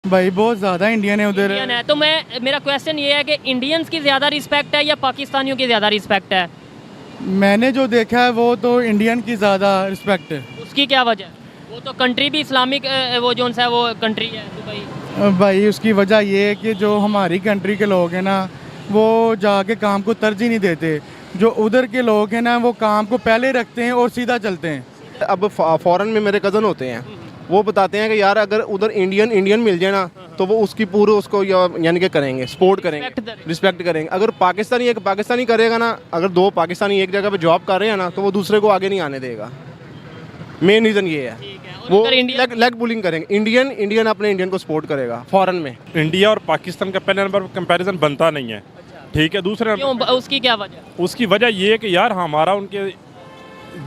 भाई बहुत ज़्यादा इंडियन है उधर। इंडियन है तो मेरा क्वेश्चन ये है कि इंडियंस की ज़्यादा रिस्पेक्ट है या पाकिस्तानियों की ज़्यादा रिस्पेक्ट है? मैंने जो देखा है वो तो इंडियन की ज़्यादा रिस्पेक्ट है। उसकी क्या वजह? वो तो कंट्री भी इस्लामिक वो जो सा वो कंट्री है दुबई। भाई उसकी वजह ये है कि जो हमारी कंट्री के लोग हैं ना वो जाके काम को तरजीह नहीं देते। जो उधर के लोग हैं ना वो काम को पहले रखते हैं और सीधा चलते हैं। अब फॉरेन में मेरे कज़न होते हैं, वो बताते हैं कि यार अगर उधर इंडियन मिल जाए ना तो वो उसकी पूरे उसको यानी कि करेंगे, सपोर्ट करेंगे, रिस्पेक्ट करेंगे। अगर पाकिस्तानी एक पाकिस्तानी करेगा ना, अगर दो पाकिस्तानी एक जगह पे जॉब कर रहे हैं ना तो वो दूसरे को आगे नहीं आने देगा। मेन रीज़न ये है, वो लेग पुलिंग करेंगे। इंडियन अपने इंडियन को सपोर्ट करेगा। फॉरेन में इंडिया और पाकिस्तान का पहले नंबर कंपैरिजन बनता नहीं है, ठीक है। दूसरे उसकी क्या वजह? उसकी वजह ये है कि यार हमारा उनके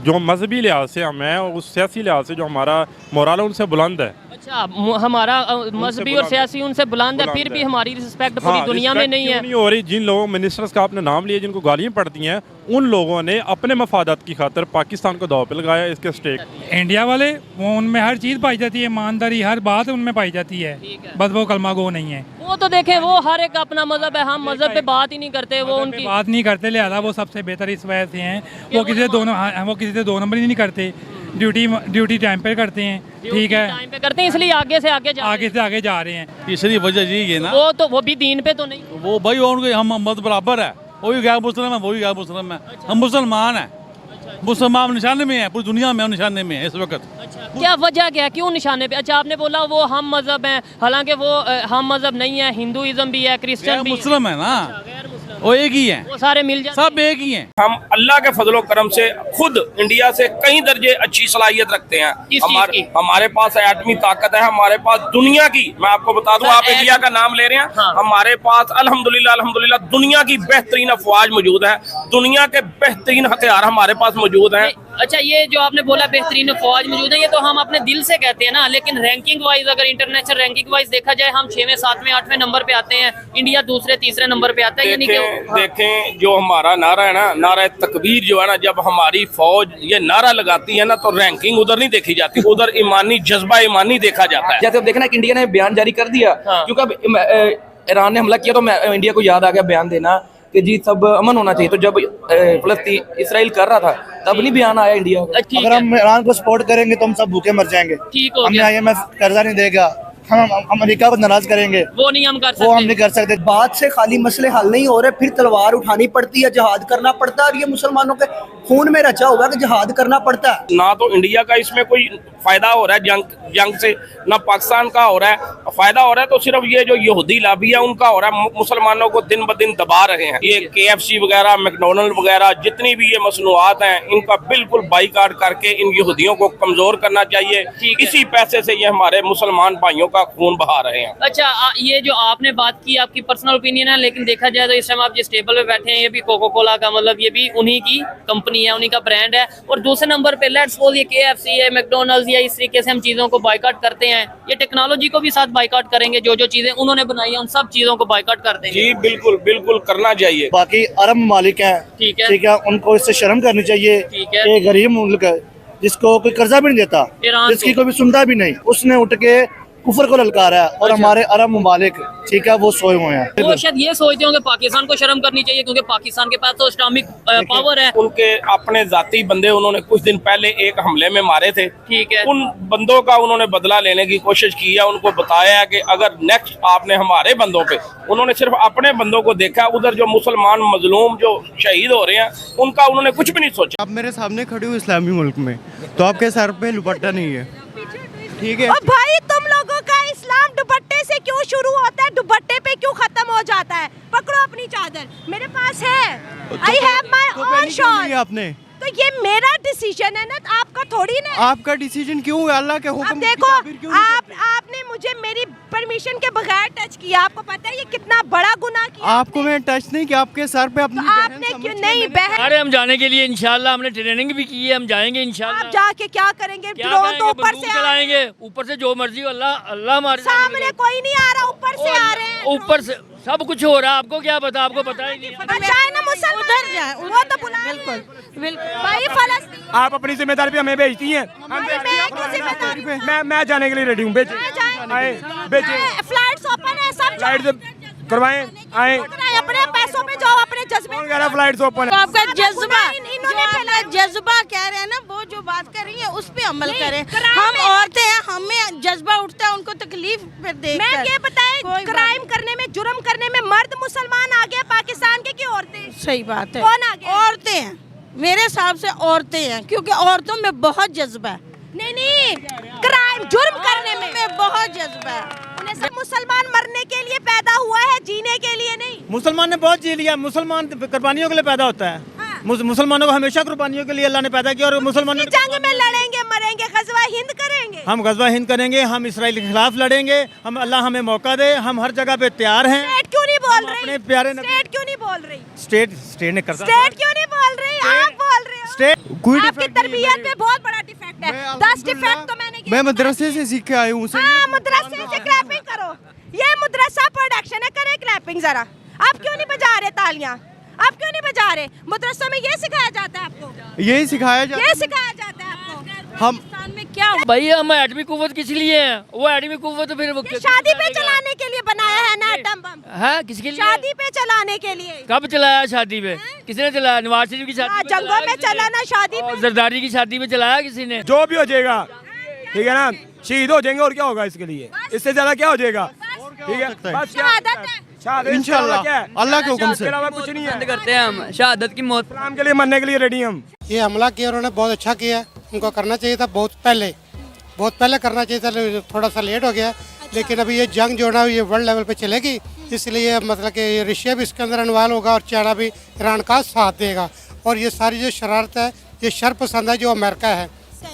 जो मजहबी लिहाज से हम हैं, उस सियासी लिहाज से जो हमारा मोरल है उनसे बुलंद है। अच्छा, हमारा मजहबी और सियासी उनसे बुलंद है, फिर भी हमारी रिस्पेक्ट पूरी दुनिया में नहीं है। नहीं हो रही। जिन लोगों मिनिस्टर्स का आपने नाम लिया जिनको गालियाँ पड़ती हैं, उन लोगों ने अपने मफादात की खातिर पाकिस्तान को दाव पे लगाया। इसके स्टेक इंडिया वाले वो उनमें हर चीज़ पाई जाती है, ईमानदारी हर बात उनमें पाई जाती है, बस वो कलमा गो नहीं है। वो तो देखें, वो हर एक अपना मजहब है, हम मजहब पे बात ही नहीं करते। वो उनकी बात नहीं करते, लिहाजा वो सबसे बेहतर इस वजह से हैं। वो किसी से दो नंबर ही नहीं करते, ड्यूटी टाइम पे करते हैं, ठीक है, टाइम पे करते हैं, इसलिए आगे से आगे जा रहे हैं। तीसरी वजह यही है ना, वो भी दीन पे तो नहीं, वो भाई उनके हम मत बराबर है। वही गैर मुस्लिम है, वही गैर मुस्लिम है। हम मुसलमान हैं, मुसलमान निशाने में है, पूरी दुनिया में हम निशाने में है इस वक्त। क्या वजह क्या है, क्यों निशाने पे? अच्छा, आपने बोला वो हम मजहब हैं, हालांकि वो हम मजहब नहीं है, हिंदुइज्म भी है, क्रिश्चियन भी मुस्लिम है ना, वो एक ही है, वो सारे मिल जाते, सब एक ही हैं। हम अल्लाह के फजलो करम से खुद इंडिया से कई दर्जे अच्छी सलाहियत रखते हैं। हमारे पास एटमी ताकत है, हमारे पास दुनिया की, मैं आपको बता दूं, आप इंडिया का नाम ले रहे हैं, हाँ। हमारे पास अल्हम्दुलिल्लाह दुनिया की बेहतरीन अफवाज मौजूद है, दुनिया के बेहतरीन हथियार हमारे पास मौजूद हैं। अच्छा, ये जो आपने बोला बेहतरीन फौज मौजूद है, ये तो हम अपने दिल से कहते हैं ना, लेकिन रैंकिंग वाइज, अगर इंटरनेशनल रैंकिंग वाइज देखा जाए, हम 6वें 7वें 8वें नंबर पे आते हैं, इंडिया दूसरे तीसरे नंबर पे आता है। यानी कि देखें जो हमारा नारा है ना, नारा तकबीर जो है ना, जब हमारी फौज ये नारा लगाती है ना तो रैंकिंग उधर नहीं देखी जाती, उधर ईमानी जज्बा ईमानी देखा जाता है। जैसे अब देखना कि इंडिया ने बयान जारी कर दिया, क्योंकि अब ईरान ने हमला किया तो इंडिया को याद आ गया बयान देना कि जी सब अमन होना चाहिए। तो जब फलस्तीन इसराइल कर रहा था तब नहीं बयान आया इंडिया को। अगर हम ईरान को सपोर्ट करेंगे तो हम सब भूखे मर जाएंगे। ठीक हो हमें गया, IMF कर्जा नहीं देगा, हम अमेरिका को नाराज करेंगे, वो नहीं हम कर सकते, वो हम नहीं कर सकते। बात से खाली मसले हल नहीं हो रहे, फिर तलवार उठानी पड़ती है, जिहाद करना पड़ता है, और ये मुसलमानों के खून में रचा हुआ है कि जिहाद करना पड़ता है। ना तो इंडिया का इसमें कोई फायदा हो रहा है जंग से, ना पाकिस्तान का हो रहा है फायदा हो रहा है, तो सिर्फ ये जो यहूदी लाबी है उनका हो रहा है। मुसलमानों को दिन ब दिन दबा रहे हैं। ये KFC वगैरह, मैकडोनल्ड वगैरह, जितनी भी ये मसनूआत हैं, इनका बिल्कुल बाईकाट करके इन यहूदियों को कमजोर करना चाहिए। इसी पैसे से ये हमारे मुसलमान भाइयों का खून बहा रहे हैं। अच्छा, ये जो आपने बात की आपकी पर्सनल ओपिनियन है, लेकिन देखा जाए तो इस टाइम आप जिस टेबल पे बैठे हैं ये भी कोको कोला का, मतलब ये भी उन्हीं की कंपनी है, उन्हीं का ब्रांड है। और दूसरे नंबर पे लेट्स सपोज ये KFC है, मैकडोनल्ड्स, या इस तरीके से हम चीजों को बाइकाट करते हैं, ये टेक्नोलॉजी को भी साथ बाइकाट करेंगे। जो जो चीजें उन्होंने बनाई है उन सब चीजों को बाइकाट कर देंगे। जी बिल्कुल बिल्कुल करना चाहिए। बाकी अरब ममालिक हैं, ठीक है, ठीक है, उनको इससे शर्म करनी चाहिए। ठीक है, ये गरीब मुल्क है जिसको कोई कर्जा भी नहीं देता, जिसकी कोई भी सुनता भी नहीं, उसने उठ के कुफर को ललकारा है। और हमारे अरब ममालिक, ठीक है, वो सोए हुए हैं। वो शायद ये सोचते होंगे पाकिस्तान को शर्म करनी चाहिए, क्योंकि पाकिस्तान के पास तो इस्लामिक पावर है। उनके अपने जाती बंदे उन्होंने कुछ दिन पहले एक हमले में मारे थे, ठीक है, उन बंदों का उन्होंने बदला लेने की कोशिश की है। उनको बताया है कि अगर नेक्स्ट आपने हमारे बंदों पे, उन्होंने सिर्फ अपने बंदों को देखा, उधर जो मुसलमान मजलूम जो शहीद हो रहे हैं उनका उन्होंने कुछ भी नहीं सोचा। आप मेरे सामने खड़े हो इस्लामी मुल्क में, तो आपके सर पे दुपट्टा नहीं है, ठीक है। और भाई तुम लोगों का इस्लाम दुपट्टे से क्यों शुरू होता है, दुपट्टे पे क्यों खत्म हो जाता है? पकड़ो अपनी चादर, मेरे पास है, I have my own shawl. आपने तो ये मेरा डिसीजन है ना, आपका थोड़ी ना। आपका डिसीजन क्यों है? अल्लाह के हुक्म अब देखो, आपने मुझे मेरी परमिशन के बगैर टच किया, आपको पता है ये कितना बड़ा गुनाह किया। आपको मैं टच नहीं किया, आपके सर पे अपनी आपने क्यों नहीं बहन? अरे हम जाने के लिए इंशाल्लाह हमने ट्रेनिंग भी की है, हम जाएंगे इंशाल्लाह। आप जाके क्या करेंगे? ड्रोन तो ऊपर से चलाएंगे, ऊपर से जो मर्जी, अल्लाह हमारे सामने कोई नहीं आ रहा, ऊपर से आ रहे हैं, ऊपर से सब कुछ हो रहा है। आपको क्या पता, आपको पता ही नहीं है। अच्छा है ना, मुसलमान उधर जाए, वो तो बुला। बिल्कुल भाई, फलस्तीन आप अपनी जिम्मेदारी पे हमें भेजती हैं। मैं जाने मैं जाने के लिए रेडी हूँ, भेजिए। आए बेचे, फ्लाइट्स ओपन है, सब फ्लाइट करवाएं, आए। अपने पैसों पे जाओ, अपने जज्बे। कौन कह रहा फ्लाइट्स ओपन है? आपका जज्बा, इन्होंने जज्बा कह रहे हैं ना, वो जो बात कर रही है उस पे अमल करें। हम औरतें हैं, हमें जज्बा उठता है उनको तकलीफ पे देख। मैं ये बताएं, क्राइम करने में, जुर्म करने में मर्द मुसलमान आ गया पाकिस्तान के की औरतें? सही बात है, कौन आ गया? औरतें हैं, मेरे हिसाब से औरतें हैं, क्योंकि औरतों में बहुत जज्बा है। नहीं, क्राइम जुर्म करने में बहुत जज्बा है। उन्हें सब मुसलमान मरने के लिए पैदा हुआ है, जीने के लिए नहीं। मुसलमान ने बहुत जी लिया, मुसलमान कुर्बानियों के लिए पैदा होता है। मुसलमानों को हमेशा कुर्बानियों के लिए अल्लाह ने पैदा किया, और मुसलमानों जंग में लड़ेंगे, मरेंगे, गज़वा हिंद करेंगे। हम गज़वा हिंद करेंगे, हम इसराइल के खिलाफ लड़ेंगे, हम अल्लाह हमें मौका दे, हम हर जगह पे तैयार हैं। स्टेट क्यों नहीं बोल रही? अपने प्यारे स्टेट क्यों नहीं बोल रही? स्टेट ने कर स्टेट क्यों नहीं बोल रही? आप बोल रहे हो। स्टेट आपकी तरबियत पे बहुत बड़ा डिफेक्ट है। 10 डिफेक्ट तो मैंने मदरसे से सीख के आया हूँ। हाँ, मदरसे से क्लैपिंग करो। ये मदरसा प्रोडक्शन है, करे क्लैपिंग जरा। आप क्यों नहीं बजा रहे तालियां? आप क्यों नहीं बजा रहे? मदरसों में ये सिखाया जाता है आपको? यही सिखाया जाता है। ये सिखाया जाता है आपको? हम में क्या भाई हम एटमी कुव्वत किस लिए हैं? वो एटमी कुव्वत तो फिर वो शादी पे चलाने के लिए बनाया है ना एटम बम? है किसके लिए? शादी पे चलाने के लिए। कब चलाया शादी पे? किसने चलाया? नवाज शरीफ की शादी पे जंगों में चला ना, शादी पे। जरदारी की शादी में चलाया किसी ने? जो भी हो जाएगा, ठीक है ना, शहीद हो जाएंगे, और क्या होगा इसके लिए? इससे ज्यादा क्या हो जाएगा? ठीक है, बस इंशाल्लाह अल्लाह के हुक्म से। कुछ नहीं है, करते हैं हम शहादत की मौत इस्लाम के लिए मरने के लिए रेडी हम। ये हमला किया उन्होंने, बहुत अच्छा किया, उनको करना चाहिए था बहुत पहले करना चाहिए था, थोड़ा सा लेट हो गया। लेकिन अभी ये जंग जो है ना, ये वर्ल्ड लेवल पे चलेगी, इसलिए मतलब कि रशिया भी इसके अंदर इन्वॉल्व होगा, और चाइना भी ईरान का साथ देगा। और ये सारी जो शरारत है, ये शरपसंद है जो अमेरिका है।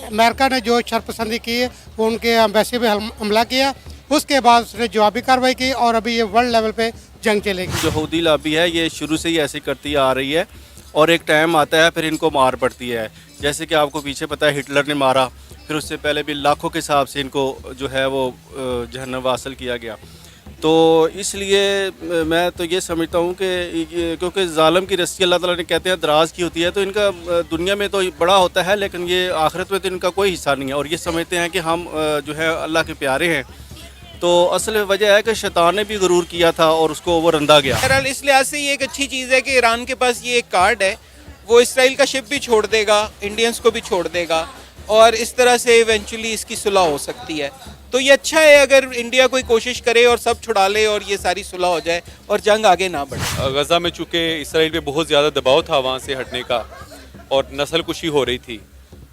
अमेरिका ने जो शरपसंदी की है, वो उनके एम्बेसी पे हमला किया, उसके बाद उसने जवाबी कार्रवाई की, और अभी ये वर्ल्ड लेवल पे जंग चलेगी। जो हौदी लॉबी है, ये शुरू से ही ऐसे करती आ रही है, और एक टाइम आता है फिर इनको मार पड़ती है। जैसे कि आपको पीछे पता है हिटलर ने मारा, फिर उससे पहले भी लाखों के हिसाब से इनको जो है वो जहन्नम वासल किया गया। तो इसलिए मैं तो ये समझता हूँ कि क्योंकि ज़ालिम की रस्सी अल्लाह ताला ने कहते हैं दराज की होती है, तो इनका दुनिया में तो बड़ा होता है, लेकिन ये आखिरत में तो इनका कोई हिस्सा नहीं है। और ये समझते हैं कि हम जो है अल्लाह के प्यारे हैं। तो असल वजह है कि शैतान ने भी गुरूर किया था और उसको वो रंधा गया। बहरहाल इस लिहाज से ये एक अच्छी चीज़ है कि ईरान के पास ये एक कार्ड है, वो इसराइल का शिप भी छोड़ देगा, इंडियंस को भी छोड़ देगा, और इस तरह से इवेंचुअली इसकी सुलह हो सकती है। तो ये अच्छा है अगर इंडिया कोई कोशिश करे और सब छुड़ा ले और ये सारी सुलह हो जाए और जंग आगे ना बढ़े। गज़ा में चूँकि इसराइल पे बहुत ज़्यादा दबाव था वहाँ से हटने का, और नस्ल कुशी हो रही थी,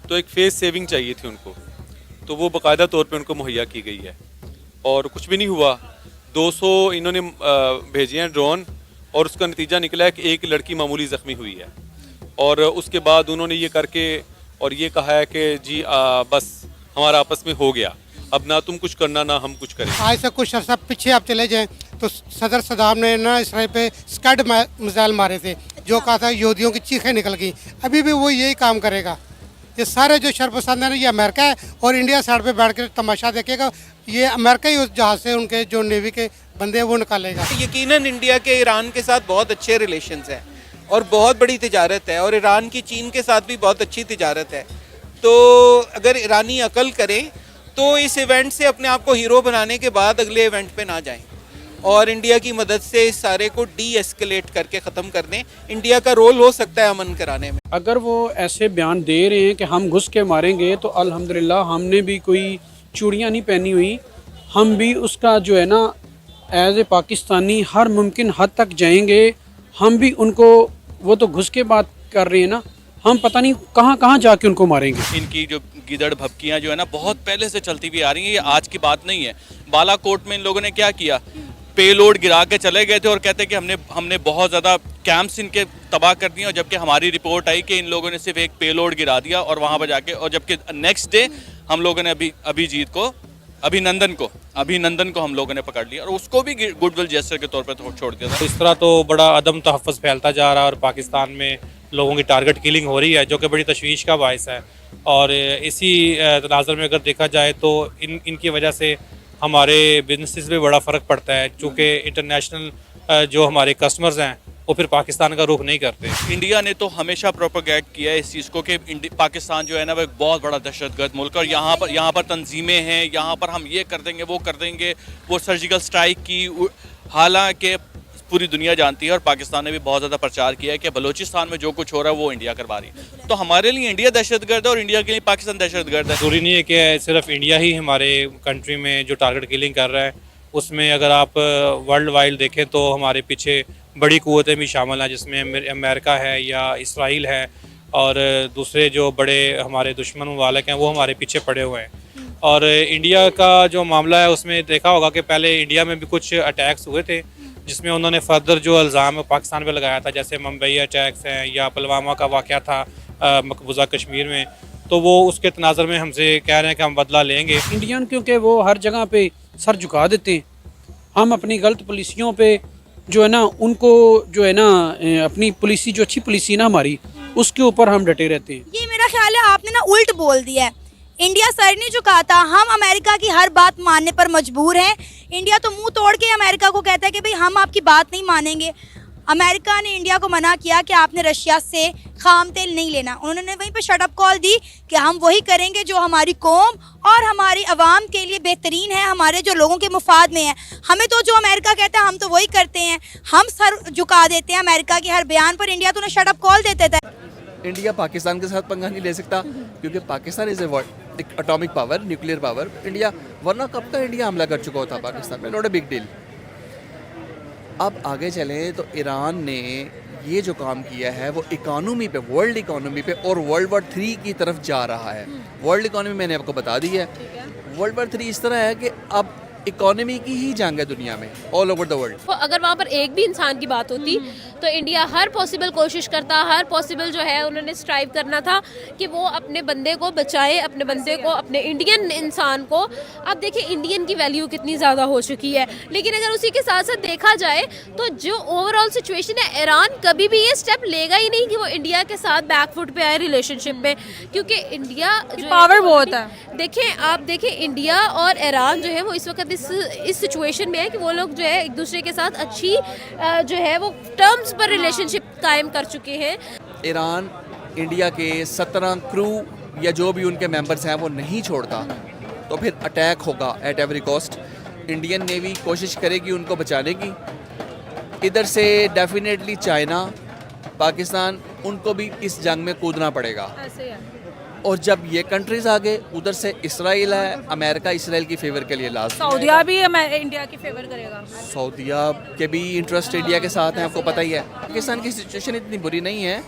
तो एक फेस सेविंग चाहिए थी उनको, तो वो बाकायदा तौर पे उनको मुहैया की गई है, और कुछ भी नहीं हुआ। 200 इन्होंने भेजे हैं ड्रोन, और उसका नतीजा निकला है कि एक लड़की मामूली ज़ख्मी हुई है। और उसके बाद उन्होंने ये करके और ये कहा है कि जी बस हमारा आपस में हो गया, अब ना तुम कुछ करना ना हम कुछ करें। आज से कुछ अर्सा पीछे आप चले जाएं तो सदर सदाम ने ना इसराइल पे स्कड मिसाइल मारे थे, जो कहा था यहूदियों की चीखें निकल गई। अभी भी वो यही काम करेगा। ये सारे जो शरपसंद है ना, ये अमेरिका है, और इंडिया साइड पे बैठ कर तमाशा देखेगा। ये अमेरिका ही उस जहाज से उनके जो नेवी के बंदे हैं वो निकालेगा। यकीनन इंडिया के ईरान के साथ बहुत अच्छे रिलेशंस हैं और बहुत बड़ी तिजारत है, और ईरान की चीन के साथ भी बहुत अच्छी तिजारत है। तो अगर ईरानी अकल करें तो इस इवेंट से अपने आप को हीरो बनाने के बाद अगले इवेंट पे ना जाएं, और इंडिया की मदद से इस सारे को डी एस्केलेट करके ख़त्म कर दें। इंडिया का रोल हो सकता है अमन कराने में। अगर वो ऐसे बयान दे रहे हैं कि हम घुस के मारेंगे, तो अल्हम्दुलिल्लाह हमने भी कोई चूड़ियाँ नहीं पहनी हुई, हम भी उसका जो है ना एज ए पाकिस्तानी हर मुमकिन हद तक जाएंगे। हम भी उनको, वो तो घुस के बात कर रहे हैं ना, हम पता नहीं कहाँ कहाँ जाके उनको मारेंगे। इनकी जो गिदड़ भपकियाँ जो है ना बहुत पहले से चलती हुई आ रही हैं, ये आज की बात नहीं है। बालाकोट में इन लोगों ने क्या किया, पेलोड गिरा के चले गए थे और कहते कि हमने बहुत ज़्यादा कैंप्स इनके तबाह कर दिए, और जबकि हमारी रिपोर्ट आई कि इन लोगों ने सिर्फ एक पेलोड गिरा दिया और वहाँ पर जाके, और जबकि नेक्स्ट डे हम लोगों ने अभिनंदन को हम लोगों ने पकड़ लिया और उसको भी गुडविल जेस्चर के तौर पर छोड़ दिया था। इस तरह तो बड़ा अदम तहफ़्फ़ुज़ फैलता जा रहा है, और पाकिस्तान में लोगों की टारगेट किलिंग हो रही है, जो कि बड़ी तशवीश का बायस है। और इसी तनाज़ुर में अगर देखा जाए तो इनकी वजह से हमारे बिजनेसेस पे बड़ा फ़र्क पड़ता है, चूँकि इंटरनेशनल जो हमारे कस्टमर्स हैं वो फिर पाकिस्तान का रुख नहीं करते। इंडिया ने तो हमेशा प्रोपोगेट किया है इस चीज़ को कि पाकिस्तान जो है ना वो एक बहुत बड़ा दहशतगर्द मुल्क है और यहाँ पर तंजीमें हैं, यहाँ पर हम ये कर देंगे वो कर देंगे, वो सर्जिकल स्ट्राइक की, हालांकि पूरी दुनिया जानती है और पाकिस्तान ने भी बहुत ज़्यादा प्रचार किया है कि बलूचिस्तान में जो कुछ हो रहा है वो इंडिया करवा रही है। तो हमारे लिए इंडिया दहशतगर्द है और इंडिया के लिए पाकिस्तान दहशतगर्द है। ज़रूरी नहीं है कि सिर्फ इंडिया ही हमारे कंट्री में जो टारगेट किलिंग कर रहा है, उसमें अगर आप वर्ल्ड वाइड देखें तो हमारे पीछे बड़ी क़ुव्वतें भी शामिल हैं, जिसमें अमेरिका है या इसराइल है और दूसरे जो बड़े हमारे दुश्मन ममालिक हैं वो हमारे पीछे पड़े हुए हैं। और इंडिया का जो मामला है उसमें देखा होगा कि पहले इंडिया में भी कुछ अटैक्स हुए थे जिसमें उन्होंने फर्दर जो इल्ज़ाम पाकिस्तान पे लगाया था, जैसे मुंबई अटैक्स हैं या पुलवामा का वाक़या था मकबूजा कश्मीर में, तो वो उसके तनाज़र में हमसे कह रहे हैं कि हम बदला लेंगे। इंडियन क्योंकि वो हर जगह पे सर झुका देते हैं, हम अपनी गलत पॉलिसियों पे जो है ना उनको जो है ना अपनी पॉलिसी जो अच्छी पॉलिसी ना हमारी उसके ऊपर हम डटे रहते हैं। ये मेरा ख्याल है आपने ना उल्ट बोल दिया है। इंडिया सर नहीं झुकाता, हम अमेरिका की हर बात मानने पर मजबूर हैं। इंडिया तो मुंह तोड़ के अमेरिका को कहता है कि भाई हम आपकी बात नहीं मानेंगे। अमेरिका ने इंडिया को मना किया कि आपने रशिया से खाम तेल नहीं लेना, उन्होंने वहीं पे शट अप कॉल दी कि हम वही करेंगे जो हमारी कौम और हमारी आवाम के लिए बेहतरीन है, हमारे जो लोगों के मुफाद में है। हमें तो जो अमेरिका कहता है हम तो वही करते हैं, हम सर झुका देते हैं अमेरिका के हर बयान पर। इंडिया तो उन्हें शट अप कॉल देते थे। इंडिया पाकिस्तान के साथ पंगा नहीं ले सकता क्योंकि पाकिस्तान इज़ एक atomic power, nuclear power. India वरना कब का इंडिया हमला कर चुका होता पाकिस्तान में, नॉट अ बिग डील। अब आगे चलें तो ईरान ने ये जो काम किया है वो इकोनॉमी पे, वर्ल्ड इकोनॉमी पे और वर्ल्ड वॉर 3 की तरफ जा रहा है। वर्ल्ड इकोनॉमी मैंने आपको बता दी है। वर्ल्ड वॉर 3 इस तरह है कि अब इकोनॉमी की ही जंग है दुनिया में, ऑल ओवर द वर्ल्ड। तो अगर वहाँ पर एक भी इंसान की बात होती तो इंडिया हर पॉसिबल कोशिश करता, हर पॉसिबल जो है उन्होंने स्ट्राइव करना था कि वो अपने बंदे को बचाए, अपने बंदे को, अपने इंडियन इंसान को। अब देखिए इंडियन की वैल्यू कितनी ज़्यादा हो चुकी है, लेकिन अगर उसी के साथ साथ देखा जाए तो जो ओवरऑल सिचुएशन है, ईरान कभी भी ये स्टेप लेगा ही नहीं कि वो इंडिया के साथ बैकफुट पे आए रिलेशनशिप में, क्योंकि इंडिया पावर बहुत है। देखें आप देखें इंडिया और ईरान जो है वो इस वक्त इस सिचुएशन में है कि वो लोग जो है एक दूसरे के साथ अच्छी जो है वो टर्म्स पर रिलेशनशिप कायम कर चुके हैं। ईरान इंडिया के 17 क्रू या जो भी उनके मेंबर्स हैं वो नहीं छोड़ता तो फिर अटैक होगा at every cost. Indian navy कोशिश करेगी उनको बचाने की। इधर से डेफिनेटली चाइना, पाकिस्तान, उनको भी इस जंग में कूदना पड़ेगा। और जब ये कंट्रीज आ गए, उधर से इसराइल है, अमेरिका इसराइल की फेवर के लिए लास्ट, सऊदिया भी इंडिया की फेवर करेगा। सऊदिया के भी इंटरेस्ट इंडिया के साथ हैं, आपको पता ही है। पाकिस्तान की सिचुएशन इतनी बुरी नहीं है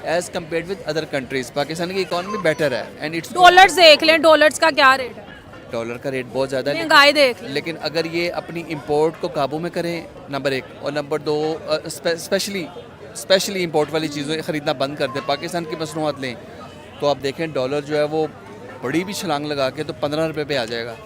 as compare with other countries. Pakistan की इकोनॉमी बेटर है एंड इट्स। डॉलर्स देख लें, डॉलर्स का क्या रेट है? डॉलर का रेट बहुत ज़्यादा है, महंगाई देख लें। लेकिन अगर ये अपनी इंपोर्ट को काबू में करें, नंबर 1, और नंबर 2 स्पेशली इंपोर्ट वाली चीज़ें ख़रीदना बंद कर दें, पाकिस्तान की मसनूआत लें, तो आप देखें डॉलर जो है वो बड़ी भी छलांग लगा के तो 15 रुपये पे आ जाएगा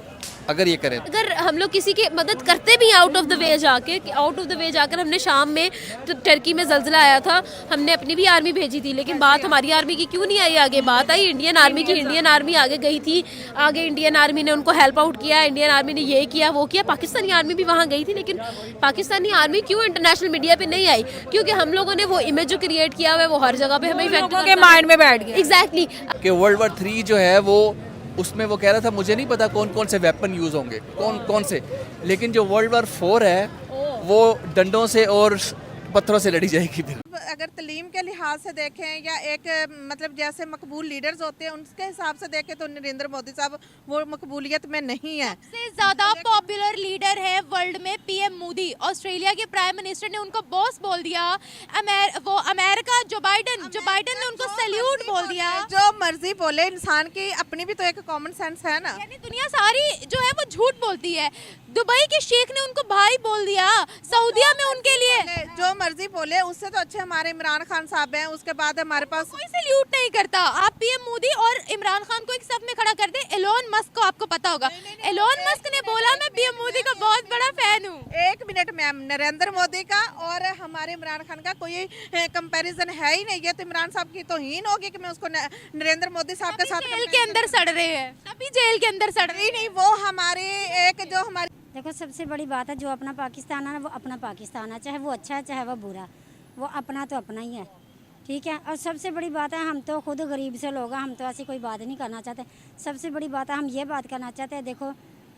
अगर ये करें। अगर हम लोग किसी की मदद करते भी आउट ऑफ द वे जाकर हमने शाम में तो टर्की में जल्जला आया था, हमने अपनी भी आर्मी भेजी थी, लेकिन बात हमारी आर्मी की क्यों नहीं आई आगे? बात आई इंडियन आर्मी की। इंडियन आर्मी आगे गई थी, आगे इंडियन आर्मी ने उनको हेल्प आउट किया, इंडियन आर्मी ने ये किया वो किया। पाकिस्तानी आर्मी भी वहाँ गई थी, लेकिन पाकिस्तानी आर्मी क्यों इंटरनेशनल मीडिया पे नहीं आई? क्योंकि हम लोगों ने वो इमेज जो क्रिएट किया हुआ है वो हर जगह पे हमें इफेक्ट के माइंड में बैठ गया। एग्जैक्टली कि वर्ल्ड वॉर 3 जो है वो, उसमें वो कह रहा था मुझे नहीं पता कौन कौन से वेपन यूज़ होंगे, कौन से, लेकिन जो वर्ल्ड वॉर 4 है वो डंडों से और पत्थरों से लड़ी जाएगी। फिर अगर तलीम के लिहाज से देखें या एक मतलब जैसे मकबूल लीडर्स होते हैं उनके हिसाब से देखें तो नरेंद्र मोदी साहब वो मकबूलियत में नहीं है। सबसे ज़्यादा पॉपुलर लीडर है वर्ल्ड में पीएम मोदी। ऑस्ट्रेलिया के प्राइम मिनिस्टर ने उनको बॉस बोल दिया। वो अमेरिका जो बाइडन ने उनको सैल्यूट बोल दिया। जो मर्जी बोले, इंसान की अपनी भी तो एक कॉमन सेंस है ना। यानी दुनिया सारी जो है वो झूठ बोलती है। दुबई के शेख ने उनको भाई बोल दिया, सऊदिया में उनके लिए जो मर्जी बोले, उससे तो अच्छे हमारे इमरान खान साहब हैं। उसके बाद हमारे पास कोई सैल्यूट नहीं करता। आप पीएम मोदी और इमरान खान को एक साथ में खड़ा कर दे। एलोन मस्क को आपको पता होगा, एलोन मस्क ने बोला मैं पीएम मोदी का बहुत बड़ा फैन हूँ। 1 मिनट मैम, नरेंद्र मोदी का और हमारे इमरान खान का कोई कंपैरिजन है ही नहीं है। तो इमरान साहब की तौहीन होगी कि मैं उसको नरेंद्र मोदी साहब के साथ जेल के अंदर सड़ रहे हैं, तभी जेल के अंदर सड़ रहे नहीं। वो हमारी एक जो हमारी देखो सबसे बड़ी बात है, जो अपना पाकिस्तान है ना वो अपना पाकिस्तान है, चाहे वो अच्छा है चाहे वो बुरा, वो अपना तो अपना ही है, ठीक है। और सबसे बड़ी बात है, हम तो खुद गरीब से लोग हैं, हम तो ऐसी कोई बात नहीं करना चाहते। सबसे बड़ी बात है, हम ये बात करना चाहते हैं, देखो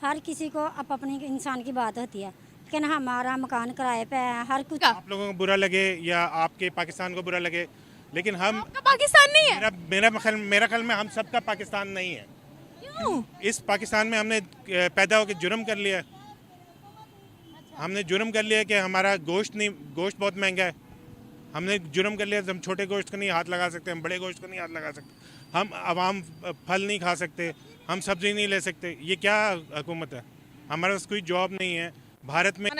हर किसी को अपने इंसान की बात होती है, लेकिन हमारा मकान किराए पे है, हर कुछ आप लोगों को बुरा लगे या आपके पाकिस्तान को बुरा लगे, लेकिन हम पाकिस्तान नहीं है। मेरा ख्याल में हम सबका पाकिस्तान नहीं है। क्यों? इस पाकिस्तान में हमने पैदा होकर जुर्म कर लिया। हमने जुर्म कर लिया कि हमारा गोश्त बहुत महंगा है। हमने जुर्म कर लिया, हम छोटे गोश्त को नहीं हाथ लगा सकते, हम बड़े गोश्त को नहीं हाथ लगा सकते, हम आवाम फल नहीं खा सकते, हम सब्जी नहीं ले सकते। ये क्या हुकूमत है? हमारे पास कोई जॉब नहीं है भारत में।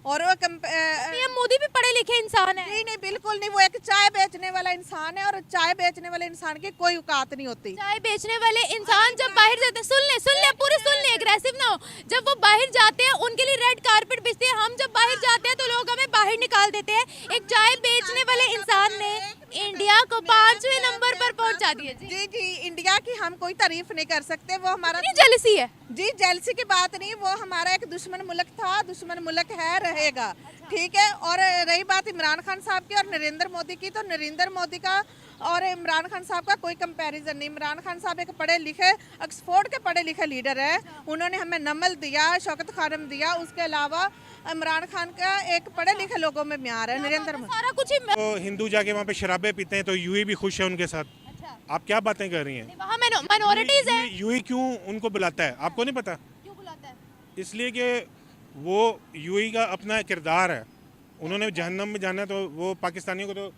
और वो पीएम मोदी भी पढ़े लिखे इंसान है। नहीं, बिल्कुल नहीं। वो एक चाय बेचने वाला इंसान है और चाय बेचने वाले इंसान की कोई औकात नहीं होती। चाय बेचने वाले इंसान जब बाहर जाते हैं, सुन ले पूरी सुन ले, एग्रेसिव ना हो। जब वो बाहर जाते हैं उनके लिए रेड कारपेट बिछते हैं। हम जब बाहर जाते हैं तो लोग हमें बाहर निकाल देते हैं। एक चाय बेचने वाले इंसान ने इंडिया को 5वें नंबर पर पहुंचा दिया। जी, इंडिया की हम कोई तारीफ नहीं कर सकते। वो हमारा जेलसी है जी, जेलसी की बात नहीं। वो हमारा एक दुश्मन मुल्क था, दुश्मन मुल्क है, रहेगा, ठीक है। और रही बात इमरान खान साहब की और नरेंद्र मोदी की, तो नरेंद्र मोदी का और इमरान खान साहब का कोई कंपैरिजन नहीं। इमरान खान साहब एक पढ़े लिखे, ऑक्सफोर्ड के पढ़े लिखे लीडर है। उन्होंने हमें नमल दिया, शौकत खानम दिया। उसके अलावा इमरान खान का एक पढ़े लिखे लोगों में म्यार है। नरेंद्र मोदी सारा कुछ तो हिंदू जाके वहाँ पे शराबे पीते हैं तो यूएई भी खुश है उनके साथ। आप क्या बातें कर रही हैं? वहाँ माइनॉरिटीज है। यूएई क्यों उनको बुलाता है, आपको नहीं पता? क्यों बुलाता है? इसलिए कि वो यूएई का अपना किरदार है। उन्होंने जहन्नम में जाना, तो वो पाकिस्तानियों को तो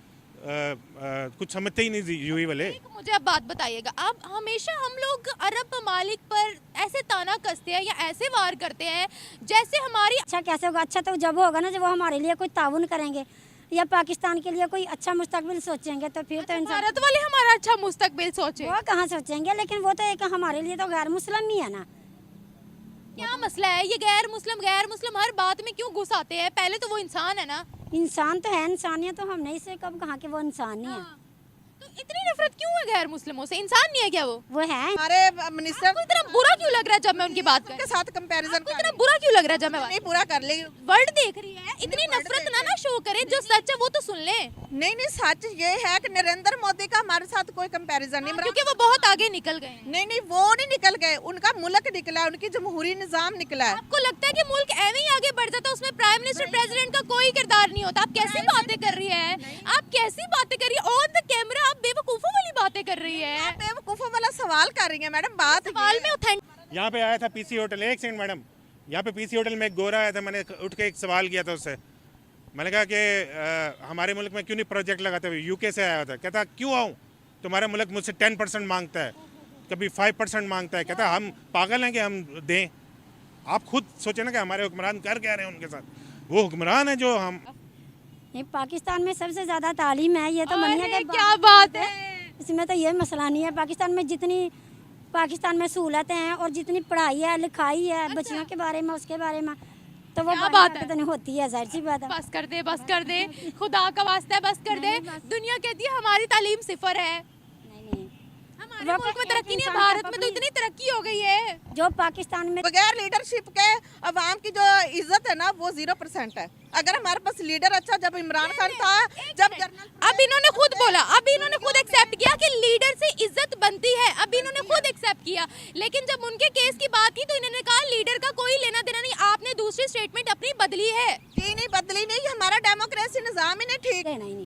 कुछ समझते ही नहीं यूएई वाले। मुझे अब बात बताइएगा, आप हमेशा हम लोग अरब ममालिक पर ऐसे ताना कसते हैं या ऐसे वार करते हैं जैसे हमारी अच्छा कैसे होगा? अच्छा तो जब होगा ना जब वो हमारे लिए कोई ताउन करेंगे या पाकिस्तान के लिए कोई अच्छा मुस्तकबिल सोचेंगे, तो फिर तो भारत वाले हमारा अच्छा मुस्तकबिल सोचे। वो कहाँ सोचेंगे? लेकिन वो तो एक हमारे लिए तो गैर मुस्लिम ही है ना। क्या मसला है ये गैर मुस्लिम हर बात में क्यों घुस आते हैं? पहले तो वो इंसान है ना। इंसान तो है, इंसानियत तो हमने इसे कब कहा कि वो इंसान नहीं है। तो इतनी नफरत क्यों है गैर मुस्लिमों से? इंसान नहीं है क्या वो है। हमारे मिनिस्टर को इतना बुरा क्यों लग रहा है जब मैं उनकी बात के साथ कंपैरिजन को? इतना बुरा क्यों लग रहा है जब मैं नहीं पूरा कर ले? वर्ल्ड देख रही है, इतनी नफरत ना शो करे। जो सच है वो तो सुन ले। नहीं, सच ये है कि नरेंद्र मोदी का हमारे साथ कोई कंपैरिजन नहीं, क्योंकि वो बहुत आगे निकल गए। नहीं, वो नहीं निकल गए, उनका मुल्क निकला, उनकी जमहूरी निजाम निकला है। आपको लगता है कि मुल्क ऐसे ही आगे बढ़ जाता, उसमें प्राइम मिनिस्टर प्रेसिडेंट का कोई किरदार नहीं होता? आप कैसी बातें कर रही है? आप कैसी बातें कर रही है? ऑन द कैमरा आप बेवकूफों वाली बातें कर रही है। आप बेवकूफों वाला सवाल कर रही है मैडम। बात सवाल में ऑथेंटिक। यहाँ पे आया था पीसी होटल, एक सेकंड मैडम, यहाँ पे पीसी होटल में एक गोरा आया था, मैंने उठ के एक सवाल किया था उससे। मैंने कहा कि हमारे मुल्क में क्यों नहीं प्रोजेक्ट लगाते हुए? यूके से आया था, कहता क्यों आऊँ, तुम्हारा मुल्क मुझसे 10% मांगता है, कभी 5% मांगता है। कहता हम पागल हैं कि हम दें? आप खुद सोचे ना कि हमारे हुक्मरान कर क्या रहे हैं उनके साथ। वो हुक्मरान है जो हम पाकिस्तान में सबसे ज़्यादा तालीम है, ये तो मानिए कि क्या बात है। इसमें तो ये मसला नहीं है। पाकिस्तान में जितनी पाकिस्तान में सहूलतें हैं और जितनी पढ़ाई है लिखाई है बच्चियों के बारे में, उसके बारे में, तो वो बात तो नहीं होती है, जाहिर सी बात है। बस कर दे खुदा का वास्ता है, बस कर दे। दुनिया कहती है हमारी तालीम सिफर है। हमारे मुल्क में तरक्की नहीं है, भारत में तो इतनी तरक्की हो गई है। जो पाकिस्तान में बगैर लीडरशिप के अवाम की जो इज्जत है ना वो 0% है। अगर हमारे पास लीडर अच्छा, जब इमरान खान था, जब अब इन्होंने खुद बोला, अब इन्होंने खुद एक्सेप्ट किया कि लीडर से इज्जत बनती है। अब इन्होंने खुद एक्सेप्ट किया, लेकिन जब उनके केस की बात थी तो इन्होंने कहा लीडर का कोई लेना देना नहीं। आपने दूसरी स्टेटमेंट अपनी बदली है। नहीं बदली नहीं, हमारा डेमोक्रेसी निजाम ही नहीं ठीक है।